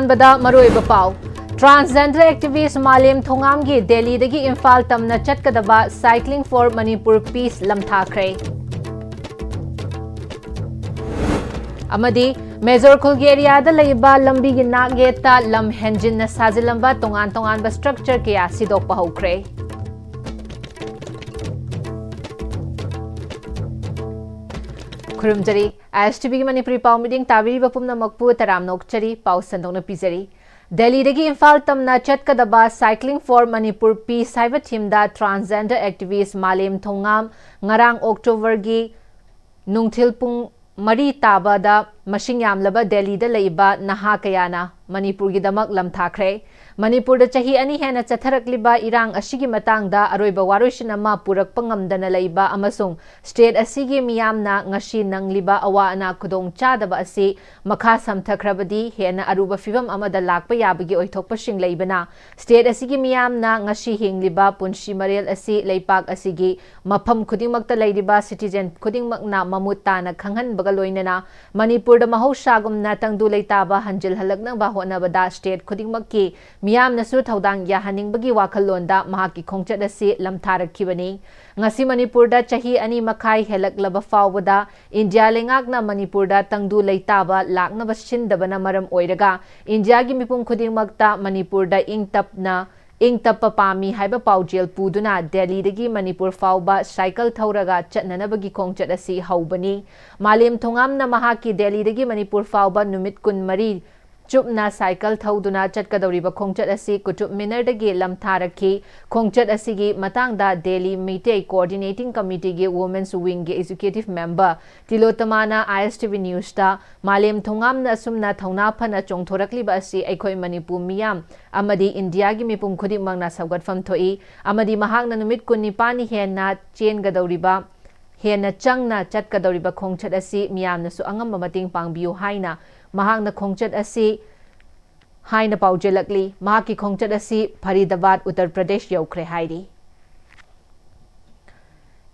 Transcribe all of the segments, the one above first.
अहानबदा मरोइबा पाव transgender activist Malem थोंगामगी दिल्लीदगी इम्फाल तमना चटकदबा साइक्लिंग फॉर मणिपुर पीस लमथाख्रे अमदी मेजर खुलगी एरियादा लैबा लंबीगी नागेता लम हेंजिन साजिलंबा तोंगान तोंगान स्ट्रक्चर कया सिदोकपा हौख्रे खुरुमजरी ISTV मणिपुरी पाव मीडिंग ताबीरिबा पुमनमकपु तराम नोकचरी पाव संदोंना पिजरी दिल्लीदगी इम्फाल तमना चटकदबा साइक्लिंग फॉर मणिपुर पीस हाइबा थीमदा transgender activist Malem Thongam ngarang ऑक्टोबरगी नुंगथिल पुंग मरी ताबादा मशिंग यामलबा दिल्लीदा लैबा नहा कयाना मणिपुरगी दमक लमथाख्रे मणिपुरदा चही अनि हेना चथरकलिबा इरांग असिगी मतंगदा अरोइबा वारोइशन अमा पुरकपा ngamdana लैबा अमसुंग स्टेट असिगी मियामना ngasi नंगलिबा अवा अना खुदोंग चादबा असि मखा समथख्रबदी हेना अरुबा फिबम अमदा लाकपा याबगी ओइथोकपसिंग लैबना स्टेट असिगी मियामना ngasi हिंगलिबा पुंसी मरेल असि लैपाक असिगी मफम खुदिंगमक्ता लैरिबा सिटीजन खुदिंगमक्ना ममुत्ताना खंगहनबगा लोइनना मणिपुरदा महौसागुमना तंगदु लैताबा हंजिल हलकनबा होनबदा स्टेट खुदिंगमक्की मियामनसु थौदांग याहनिंगबगी वाखलोंदा महाकी खोंगचत असि लमथारखिबनी ngasi मणिपुरदा चही अनि मखाई हेलकलबा फावबदा इंडिया लेंगाकना मणिपुरदा तंगदु लैताबा लाकनबा सिंदबना मरम ओइरगा इंडियागी मिपुम खुदिंगमक्ता मणिपुरदा इंगतप पामी हाइबा पाउजेल पुदुना दिल्लीदगी मणिपुर फावबा साइकल थौरगा चटननबगी खोंगचत असि हौबनी मालेम थोंगामना महाकी दिल्लीदगी मणिपुर फावबा नुमित कुन मरी चुपना साइकल थौदुना चटकदौरिबा खोंगचत असि कुटुब मिनरदगी लमथारखी खोंगचत असिगी मतंगदा दिल्ली मीटे कोऑर्डिनेटिंग कमिटी गे वुमेन्स विंग गे एग्जीक्यूटिव मेंबर तिलोतमाना ISTV न्यूज़ दा मालेम थोंगामना असुमना थौना फना चोंथोरकलिबा असि अखोय मणिपुर मियाम अमदी इंडिया गी मिपुम खुदिमंगना सवगतफम थोई अमदी महागना नुमित कुन्निपानी हेना चेनगदौरिबा हेना चंगना चटकदौरिबा खोंगचत असि मियामनसु अंगम मतिंग पांगबियु हाइना महागना खोंगचत असि हाइना पाउजेलकली महाकी खोंगचत असि फरीदाबाद उत्तर प्रदेश यौख्रे हाइरी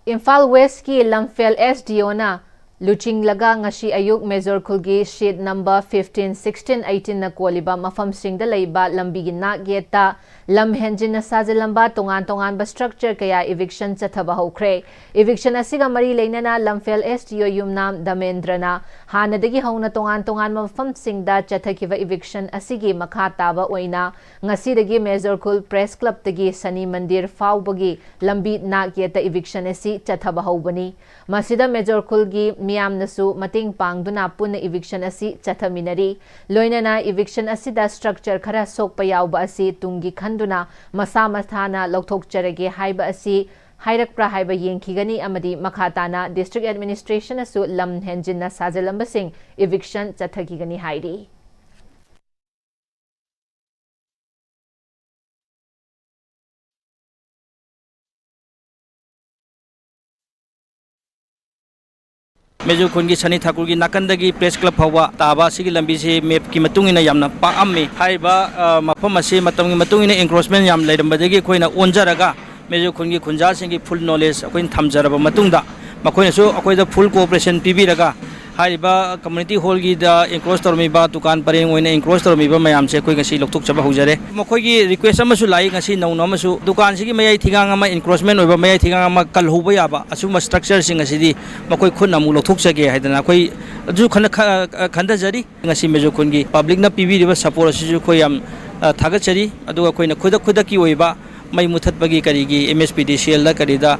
इम्फाल वेस्ट की लमफेल SDO ना लुचिंग लगा ngasi ayuk मेजर खुलगी शीट नंबर 15, 16, 18 ना कोलिबा मफम सिंगदा लैबा लंबीगी नागेता लम हेंजिन साजिलंबा तोंगान तोंगान स्ट्रक्चर कया इविक्शन चथबा हौख्रे इविक्शन असिगा मरी लेनना लमफेल SDO युमनाम दमेंद्रना हानदगी हौना तोंगान तोंगान मफम सिंगदा चथखिबा इविक्शन असिगी मखा ताबा ओइना ngasi Major Khul press club तगी सनी मंदिर फावबगी लंबी नागेता इविक्शन असि चथबा हौबनी मसिदा मेजर खुलगी मियामनसु मतिंग पांगदुना पुन्ना इविक्शन असि चथमिनरी लोइनना इविक्शन असिदा स्ट्रक्चर खरा सोकपा यावबा असि तुंगी खंदुना मसा मथाना लौथोकचरगे हाइबा असि हाइरकप्रा हाइबा येंखिगनी अमदी मखाताना डिस्ट्रिक्ट एडमिनिस्ट्रेशन असु लम हेंजिनना साजलंबसिंग इविक्शन चथखिगनी हाइरी मेजर खुन की सनी ठाकुर की नाकंदगी प्रेस क्लब फावा ताबा सिगी लंबी से मैप की मतुंगिना यामना पाअम्मे हाइबा मफम असे मतंगी मतुंगिना एंक्रोचमेंट याम लैरमबदगी खोइना ओनजरगा मेजर खुन की खुंजा सिंगी फुल नॉलेज अखोइन थमजरबा मतुंगदा मखोइनसु अखोइदा फुल कोऑपरेशन पीबीरगा हाइबा कम्युनिटी हॉल की एंक्रोच तौरमीबा दुकान परेंग ओइना एंक्रोच तौरमीबा मयाम से कोई गसी लोकथोकचबा हौजरे मखोइ की रिक्वेस्ट अमसु लाई गसी नौना अमसु दुकान सिगी मयाई थिगांग अमा एंक्रोचमेंट ओइबा मयाई थिगांग अमा कलहुबा याबा असुम स्ट्रक्चर सिंग असिदी मखोइ खुन अमु लोकथोकचगे हाइदना कोई अजु खंदजरी गसी मेजो खुनगी पब्लिक ना पीबीरिबा सपोर्ट असिजु कोई याम थागचरी अदुगा कोइना खुदकी ओइबा मई मुथतबगी करिगी MSPDCL दा करिदा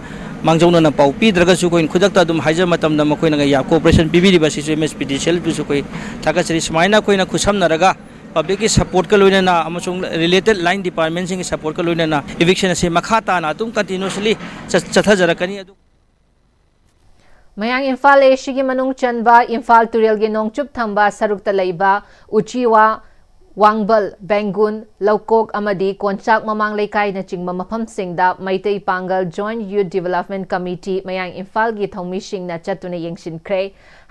मांगजौना पाउ पीद्रगसु कोइन खुदकता दुम हाइजर मतमदा मखोइना या कोऑपरेशन पीबीरिबा सिसु MSPDCL दुसु कोइ थागचरी समाइना कोइना खुसमनरगा पब्लिक की सपोर्ट का लोइना अमसुंग रिलेटेड लाइन डिपार्टमेंट सिंग सपोर्ट का लोइना इविक्शन से मखाताना तुम कंटिन्यूअसली चथजरकनी अदु मयांग इम्फाल एशिगी मनुंग चनबा इम्फाल तुरेलगी नोंगचुप थंबा सरुकता लैबा उचिवा वांगबल बेंगुन लौकोक अमदी कोंचाक ममांग लेकाई न चिंगमा मफमसिंगदा Meitei Pangal joint youth development committee Mayang Imphal गी थौमिसिंगना चतुना येंगसिनख्रे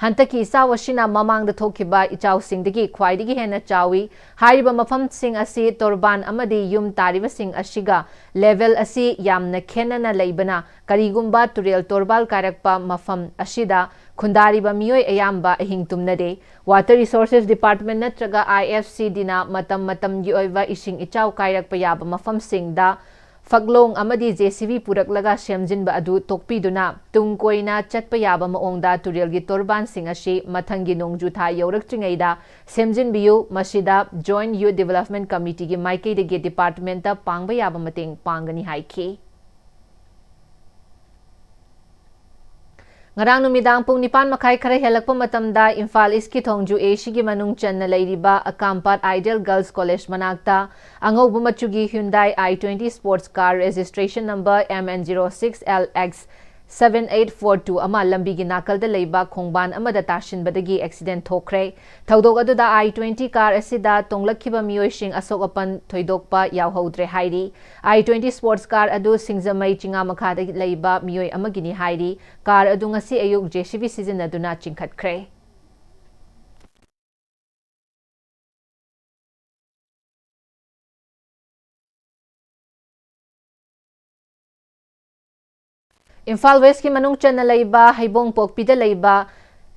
हंतकी इचावसिना ममांगदा थोखिबा इचावसिंगदगी ख्वाइदगी हेना चावी हारिबा मफमसिंग असि तोरबान अमदी युम तारिबसिंग असिगा लेवल असि यामना खेनना लैबना करिगुंबा तुरेल तोरबाल कारकपा मफम असिदा khundariba miyoi ayamba ahing tumnade Water Resources Department natraga IFCD na matam gi oiba ising ichaw kairakpa yaba mafamsingda Faglong amadi JCB puraklaga semjinba adu tokpiduna tungkoina chatpa yaba maongda turelgi torban sing ashi mathangi nongju tha yaurakchingaida semjinbiyu masida Joint Youth Development Committee gi maikaidagi department ta pangba yaba mateng pangani haiki Ngarang numidang pung nipan makai khare helakpa matamda Imphal East ki thongju AC gi manung channa leiriba Akampat Ideal Girls College manakta angaubu machugi Hyundai i20 sports car registration number MN06LX 7842 ama lambi gi nakalda leiba khongban amada tashinbadagi accident thokre thaudok aduda i20 car asida tonglakhiba miyoising asokapan thoidokpa yawhodre hairi i20 sports car adu singjamai chinga makhada leiba miyoi amagini hairi car adu ngasi ayuk JCB sizinaduna chingkhatkhre Imphal West ki manung channa leiba haibong pokpida leiba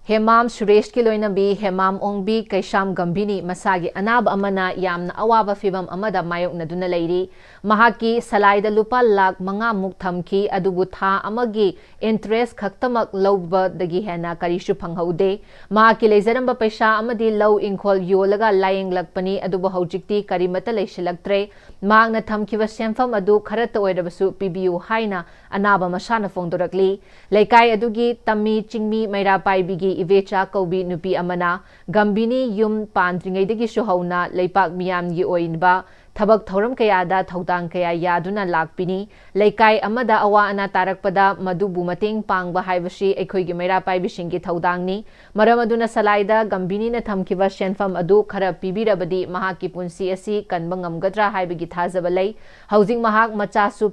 Hemam Suresh ki loinabi Hemam Ongbi Kaisham Gambini masagi anab amana yamna awaba fibam amada mayok na duna leiri mahaki salaida lupa lak manga muk thamki adubu tha amagi interest khaktamak lawba dagi hena karishu phanghaude mahaki leijaramba paisa amadi law ingkhol yolaga layeng lakpani adubu haujikti karimata leisilaktre magna thamkiba semfam adu kharata oirabasu PBU haina anaba masana fongdorakli leikai adugi tammi chingmi maira paibigi Ivecha Kaubi Nupi Amana Gambini Yum Pandringaidagi Shuhauna Leipak Miyam Gi Oinba Thabak Thoram Kayada Thaudang Kaya Yaduna Lakpini Leikai Amada Awa Ana Tarakpada Madubu Mating Pangba Haibashi Ekoigi Mera Paibishingi Thaudangni Maramaduna Salaida Gambini na Thamkiba Shenfam Adu Khara Pibirabadi Mahaki Punsi Asi Kanbangam Gadra Haibagi Thazabalai Housing Mahak Machasu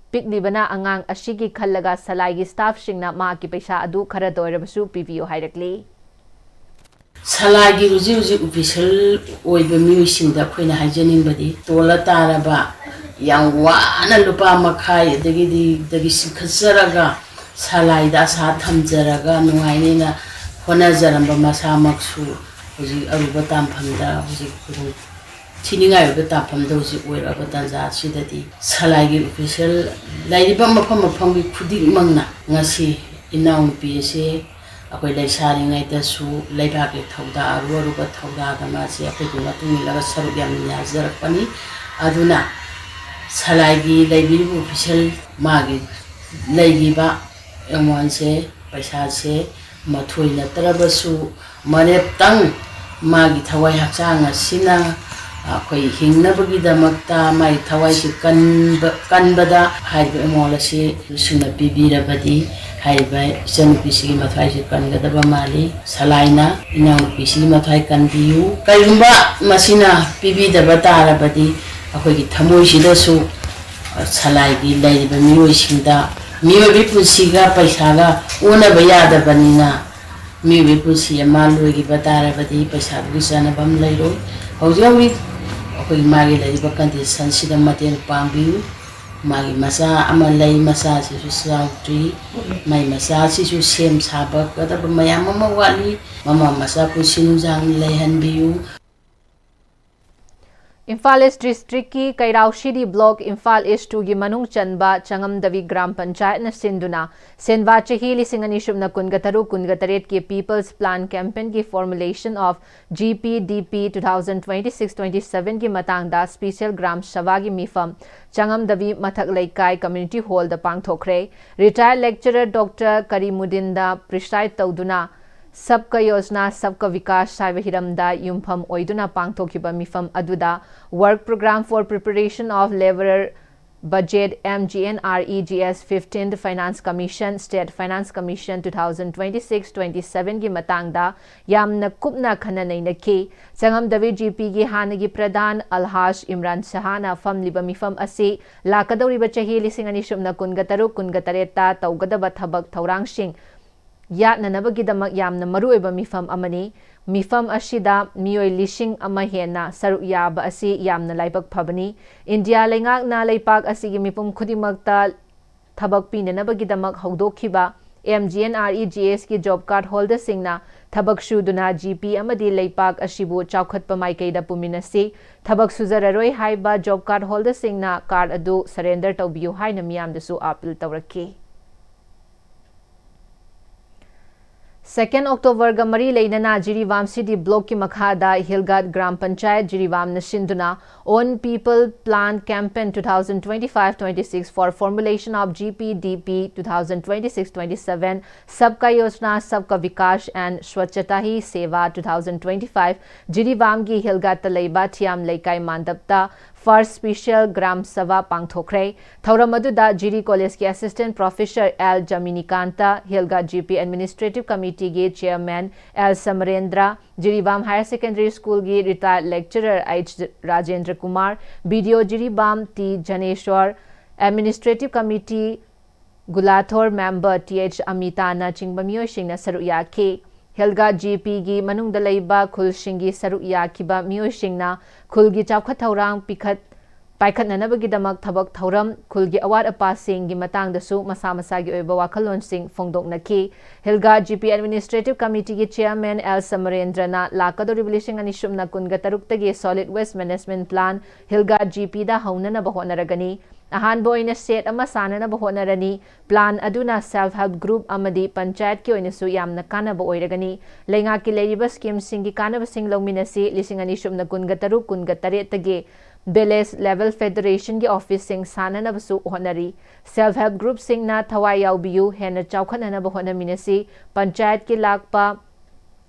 Piklibana angang ashigi khallaga salaigi staff singna ma ki paisa adu khara doirabasu PBO hairakli salaigi ruji official oiba miyoisingda khoina haijaning badi tola taraba yang wana lupa makhai dagi sikhasaraga salaida sa thamjaraga nungainina hona jaramba masa maksu huji aruba tamphamda huji kuru Tininga yoga tapam dosi oira batanza sidadi salaigi official lairiba mafam gi khudi mangna ngasi inaung pse akoi laisari ngai ta su laiba ke thauda aru ba thauda da ma se akoi duma tumi laga saru yam nya jarakpani aduna salaigi laibiri official magi laigiba emwan se paisa se mathoi na tarabasu mane tang magi thawai hakchang asina Akoi hingnabagi damakta mai thawai si kanbada haiba emolasi suna pibirabadi haiba ichanupi sigi mathai si kangadaba mali salaina inanupi sigi mathai kanbiyu kairumba masina pibidaba tarabadi akoi ki thamoi sidasu salaigi lairiba miyoisingda miyobi punsiga paisaga onaba yadabanina miyobi punsi ama loigiba tarabadi paisabugi chanabam leiroi haujawi akoi magi laiba condition sida mateng pambiu magi masa ama lai masa sisu sautri mai masa sisu sem saba kada mayam mama wali mama masa pusinujang laihanbiu Imphal East District ki Kairaushidi Block Imphal East 2 gi manung chanba Changamdavi Gram Panchayat na sinduna senwa chahi lisingani shumna kungatare ki People's Plan Campaign ki formulation of GPDP 2026-27 ki matangda Special Gram Sabha gi mifam Changamdavi Mathak Laikai Community Hall da pangthokre Retired Lecturer Dr. Karimuddin da preside tawduna Sabka Yojana Sabka Vikas Saiba Hiramda Yumpham Oiduna Pangthokiba Mifam Aduda Work Program for Preparation of Laborer Budget MGNREGS 15th Finance Commission State Finance Commission 2026-27 gi matangda yamna kupna khana naina ki Changamdavi GP gi hanagi Pradhan Alhaj Imran Sahana famliba mifam asi lakadawriba chahi lisingani shumna kungatare ta tawgadaba thabak thaurangsing Yatnanabagidamak yamna maruiba mifam amani mifam ashida miyoi lishing ama hena saruk yaba asi yamna laibak phabani India lengak na laipak asigi mipum khudimakta thabak pinanabagidamak haudokhiba MGNREGS की job card holder सिंगना थबक सुदुना GP अमदी लेपाक अशिबु चौखटप माइकैदा पुमिनसी थबक सुजररोय हाइबा जॉब कार्ड होल्डर सिंगना कार्ड अदु सरेंडर तौबियु हाइना मियामदसु अपील तौरकी। 2 October ga mari leinana Jirivam City Block ki makhada Hilgat Gram Panchayat Jirivam na sinduna On People Plan Campaign 2025-26 for formulation of GPDP 2026-27 Sabka Yojana Sabka Vikash and Swachhata Hi Seva 2025 Jirivam gi Hilgat Talaiba Thiam Leikai Mandapta First Special Gram Sabha Pangthokre Thauramadu Jiri College ki Assistant Professor L Jaminikanta Hilgat GP Administrative Committee ge Chairman L Samarendra Jirivam Higher Secondary School ge Retired Lecturer H Rajendra Kumar BDO Jiribam T Janeshwar Administrative Committee Gulathor Member TH Amita na chingba miyosing na saruya ke Hilgat GP gi manung dalaiba khul shingi saruk yakiba miyosing na khul gi chawkhat thaurang paikat nanabagi damak thabak thauram khul gi awat apa sing gi matang dasu masa masa gi oiba wakhalon sing phongdok na ki Hilgat GP Administrative Committee gi Chairman L Samarendra na lakadori bilishing ani shumna kunga taruk tagi Solid Waste Management Plan Hilgat GP da hauna na bahonaragani ahan boy na set ama sana na bahonarani plan aduna self help group amadi panchayat ki oina su yamna kanaba oiragani lenga ki leriba scheme singi kanaba sing longminasi lising ani shumna kunga tare tage Beles Level Federation ki office sing sana na basu honari self help group sing na thawai yaubiyu hena chawkhan na bahona minasi panchayat ki lakpa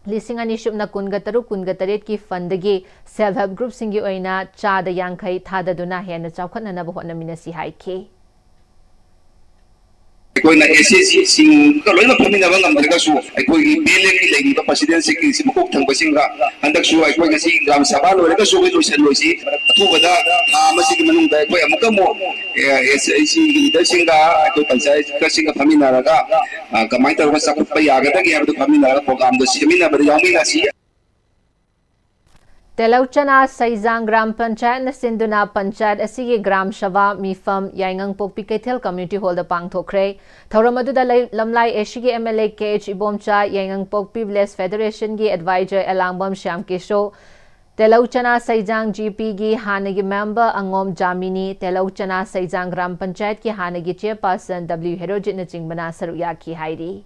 Lising ani shumna kunga taret ki fundagi self help group singi oina chada yangkai thada duna hena chawkhan na bahona minasi haike Koina SSC sing ko loina pamina bang am daga su ai koi bele ki legi ba president se ki simukok thang basinga andak su ai koi si gram sabha lo daga su ko sen lo si tu bada masi ki manung dai koi amuka mo SSC ki da singa koi panchayat ka singa pamina raga kamai tar ba sakut pa yaga da ki abdu pamina raga program do semina bada yamina si Telauchana Saizang Gram Panchayat na sinduna Panchayat asigi Gram Shava Mifam Yaingang Pokpi Kethel Community Hall da Pangthokre Thauramadu da Lamlai Ashigi MLA KH Ibomcha Yaingang Pokpi Village Federation gi Advisor Elangbam Shyam Kesho Telauchana Saizang GP gi Hanagi Member Angom Jamini Telauchana Saizang Gram Panchayat ki Hanagi Chairperson W Herojit na Chingbana Saruya ki Hairi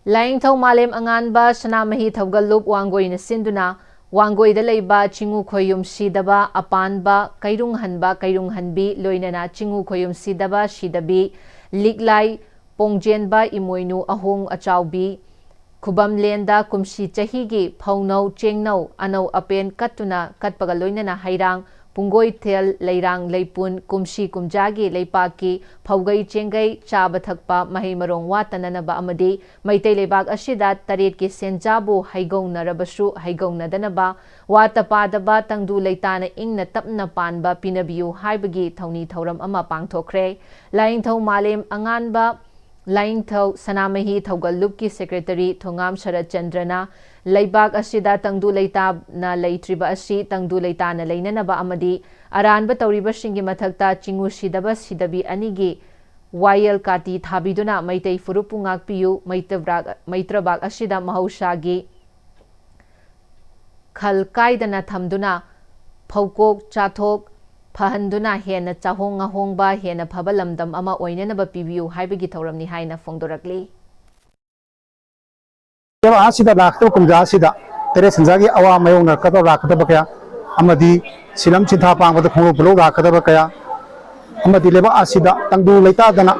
Laing thau malem angan ba sanamahi thawgalup wangoi na sinduna wangoi da leiba chingu khoyum sidaba apan ba kairung hanbi loinana chingu khoyum sidaba shidabi liglai pongjen ba imoinu ahong achawbi khubam lenda kumshi chahi gi phaunau chengnau anau apen katuna katpaga loinana hairang Pungoi Thel Leirang Leipun Kumshi Kumjagi Leipaki Phaugai Chengai Chaba Thakpa Mahi Marong Watananaba Amadi Maitei Lebak Ashida Taret ki Senjabu Haigong Narabasu Haigong Nadanaba Watapadaba Tangdu Leitana Ingna Tapna Panba Pinabiu Haibagi Thauni Thauram Ama Pangthokre Laing Thau Malem Anganba Laing Thau Sanamahi Thaugalup ki Secretary Thongam Sharat Chandrana Leibak asida tangdu leita na leitriba asi tangdu leita na leinanaba amadi aranba tauriba singi mathakta chingu sidaba sidabi anigi wayal kati thabiduna maitei furupu ngakpiyu maitrabak asida mahausagi khalkaidana thamduna phaukok chathok phahanduna hena chahong ngahongba hena phabalamdam ama oinanaba pibiyu haibagi thauramni haina phongdorakli जब आसिदा लाखतो कुमजा सिदा तेरे संजागी अवा मयों नरकतो राखतो बकया अमदी सिलम चिथा पांगबद खोंग blow राखतो बकया अमदी लेबा आसिदा तंगदु लेता दना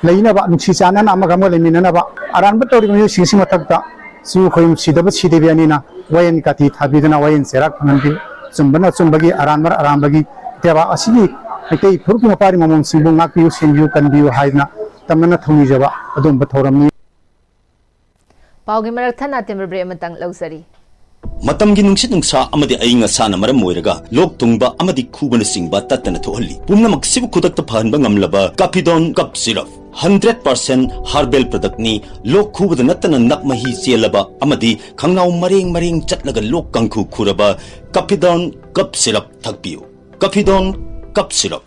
लेइनबा नुक्सी चानन अमगम लेमिननबा अरानब तोरि मयो सिंसि मथकता सु खोयम सिदब सिदेबियानिना वयन काति थाबिदना वयन सेराक फंगनबि चुंबना चुंबगी अरानबर अरानबगी तेबा असिनि मेतै फुरकि मपारि ममों सिंबु नाकपियु सिंबियु कनबियु हाइना तमना थौनिजबा अदुम बथौरमनि Paugi Marathana Timber Brematang Losari. Matamgi nungsit nungsa amadi ainga sana maram moiraga lok tungba amadi khubana singba tatana thohalli pumna maksibu khudakta phanba ngamlaba Capidon cup syrup 100% herbal product ni lok khubada natana nakmahi chelaba amadi khangnau mareng chatlaga lok kangkhu khuraba Capidon cup syrup thakpiu Capidon cup syrup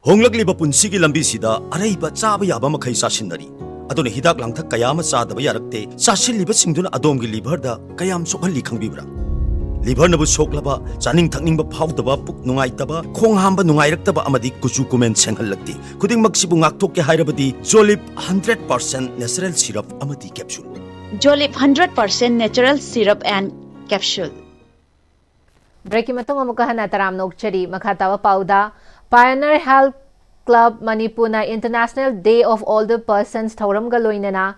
Honglakliba punsigi lambisida araiba chaba yaba makhai sasinari. Aduna hidak langthak kayama chadaba yarakte sasilliba singduna adomgi liver da kayam sokhalli khangbibra. Liver nabu soklaba chaning thakningba phawdaba puk nungaitaba khong hamba nungairakdaba amadi kuchu kumen senghallakti. Kuding magsibu ngaktokke hairabadi Jolip 100% natural syrup amadi capsule. Jolip 100% natural syrup and capsule. Break matong amukahan taram nokchari makatawa pauda Pioneer Health Club Manipuna International Day of Older Persons Thauram Galoinana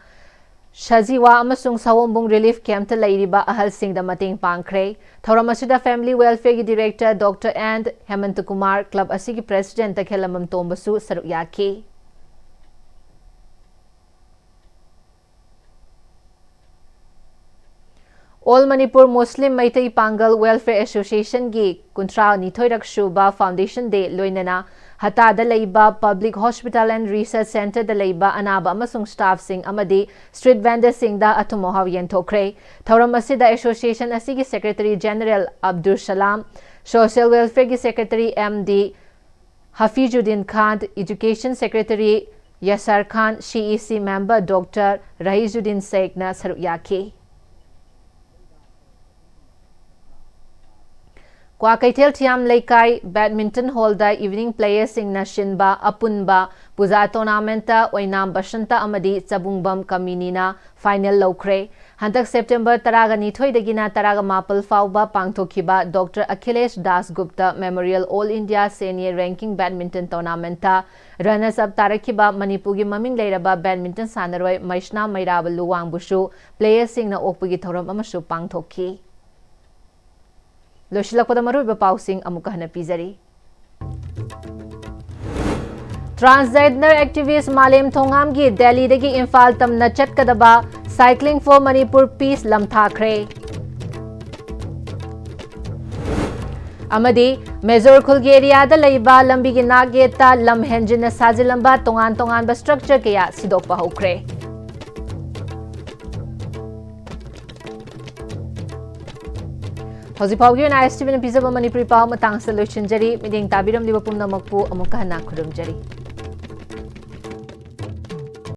Shajiwa amasung Sawombung Relief Camp Lairiba Ahal Singh da Mating Pangkre Thauram asida Family Welfare Director Dr. and Hemant Kumar Club asigi President Takhelamam Tombasu Saruyaki All Manipur Muslim Maitai Pangal Welfare Association gi Kuntra Nithoirak Shuba Foundation Day Loinana Hata da Leiba Public Hospital and Research Center da Leiba Anaba amasung staff sing amadi street vendor sing da atumohaw yentokre Thauram asida association asigi Secretary General Abdul Salam Social Welfare gi Secretary MD Hafizuddin Khan Education Secretary Yasar Khan CEC member Dr. Rahizuddin Sheikh na saruyaki Kwa Kaitel Thiam Laikai Badminton Hall da Evening Players sing na Shinba Apunba Puja Tournament Oinam Bashanta Amadi Chabungbam Kaminina Final Lokre Hantak September Taraga Nithoi Dagina Taraga Mapal Fauba Pangthokiba Dr. Akhilesh Das Gupta Memorial All India Senior Ranking Badminton Tournament Runners up Tarakiba Manipugi Maming Leiraba Badminton Sanaroi Maishna Mairaba Luwang Bushu Players sing na Okpugi Thoram Amashu Pangthoki Loshilakpada maruiba pausing amukahan na pizari. Transgender activist Malem Thongamgi Delhi dagi Imphal tam na chatkadaba Cycling for Manipur Peace lamthakre. Amadi Mezor Khulgi area da laiba lambi gi nageta lam henjin na sajilamba tongan ba structure kaya sidokpa hokre. Hozipaugi Noon-Istv na pizza Manipuri pao matang sa Lushinjari, miding tabiram liba pumna magpu amukahan na kudumjari.